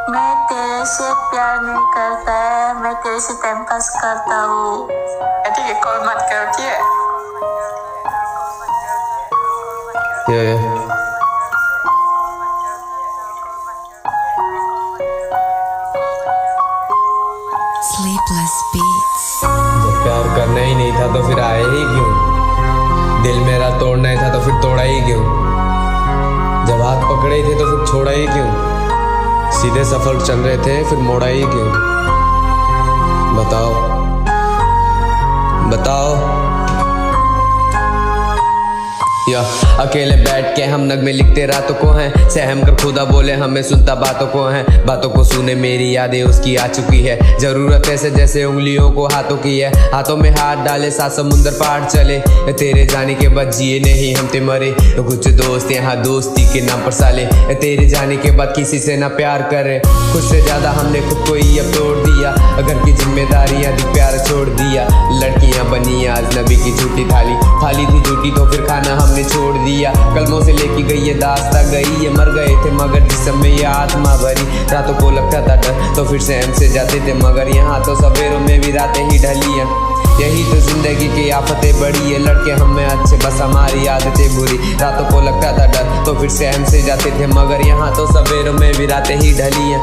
मैं तेरे से प्यार नहीं करता है, मैं तेरे से टाइम पास करता हूँ। ठीक है, कॉल मत करो, ठीक है? Sleepless Beats. जब प्यार करना ही नहीं था तो फिर आए ही क्यों? दिल मेरा तोड़ना ही था तो फिर तोड़ा ही क्यों? जब हाथ पकड़े ही थे तो फिर छोड़ा ही क्यों? सीधे सफर चल रहे थे फिर मोड़ा ही क्यों? बताओ बताओ। या अकेले बैठ के हम नगमे लिखते रातों को हैं, सहम कर खुदा बोले हमें सुनता बातों को हैं। बातों को सुने मेरी यादें उसकी आ चुकी है, जरूरत ऐसे जैसे उंगलियों को हाथों की है। हाथों में हाथ डाले सात समुंदर पार चले, तेरे जाने के बाद जिए नहीं हम ते मरे। तो कुछ दोस्त यहाँ दोस्ती के नाम पर साले, तेरे जाने के बाद किसी से ना प्यार करे। खुद से ज्यादा हमने खुद को ही अब तोड़ दिया, घर की जिम्मेदारियां दी प्यार छोड़ दिया। लड़कियां बनी अजनबी की झूठी थाली, थाली थी झूठी तो फिर खाना हमने छोड़ दिया। कलमों से लेके गई ये दास्ता गई, ये मर गए थे मगर जिस समय ये आत्मा भरी। रातों को लगता था डर तो फिर सहम से जाते थे, मगर यहाँ तो सवेरों में भी रातें ही ढलियां। यही तो जिंदगी की आफतें बड़ी है, लड़के हमें अच्छे बस हमारी आदतें बुरी। रातों को लगता था डर तो फिर सहम से जाते थे, मगर यहाँ तो सवेरों में भी रातें ही ढलियां।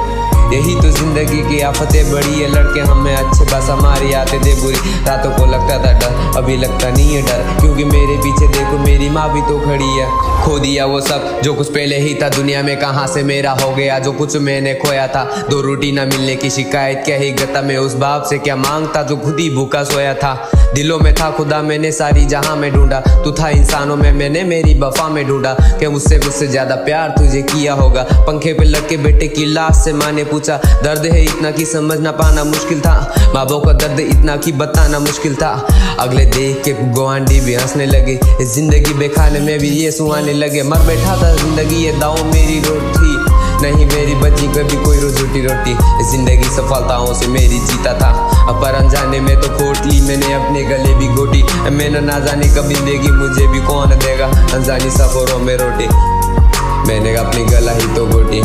यही तो जिंदगी की आफतें बड़ी है, लड़के हमें अच्छे बस हमारी आदतें बुरी। रातों को लगता था डर, अभी लगता नहीं है डर, क्योंकि मेरे पीछे देखो मेरी माँ भी तो खड़ी है। खो दिया वो सब जो कुछ पहले ही था दुनिया में, कहाँ से मेरा हो गया जो कुछ मैंने खोया था। दो रोटी ना मिलने की शिकायत क्या ही गता, मैं उस बाप से क्या मांगता जो खुद ही भूखा सोया था। दिलों में था खुदा मैंने सारी जहां में ढूंढा, तू था इंसानों में मैंने मेरी वफा में ढूंढा। क्या मुझसे ज्यादा प्यार तुझे किया होगा? पंखे पे लटके बेटे की लाश से माँ ने पूछा, दर्द है इतना कि समझ ना पाना मुश्किल था। माँ बाप का दर्द इतना कि बताना मुश्किल था। अगले देख के गुआंडी भी हंसने लगे, जिंदगी बेखाने में भी ये सुहाने लगे। मर बैठा था जिंदगी ये दाव मेरी रोटी, नहीं मेरी बची कभी कोई रोटी रोटी। जिंदगी सफलताओं से मेरी जीता था, पर अनजाने में तो खोट ली मैंने अपने गले भी गोटी। मैंने ना जाने कभी देगी मुझे भी कौन देगा, अनजानी सफरों में रोटी मैंने अपनी गला ही तो गोटी।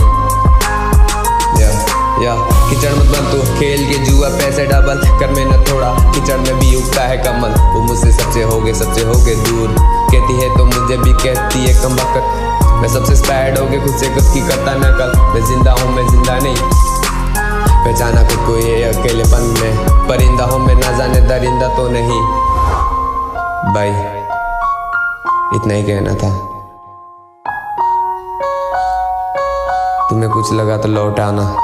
या कीचड़ मत बन तू खेल के जुआ पैसे डबल कर मेहनत थोड़ा, कीचड़ में भी उगता है कमल। वो मुझसे सबसे हो गए दूर, कहती है तो मुझे भी कहती है कम वक्त। मैं सबसे स्पैड हो गया खुद से खुद की करता नकल, मैं जिंदा हूँ मैं जिंदा नहीं, पहचाना खुद को ये अकेलेपन में। परिंदा हूँ मैं ना जाने दरिंदा तो नहीं। भाई इतना ही कहना था, तुम्हें कुछ लगा तो लौट आना।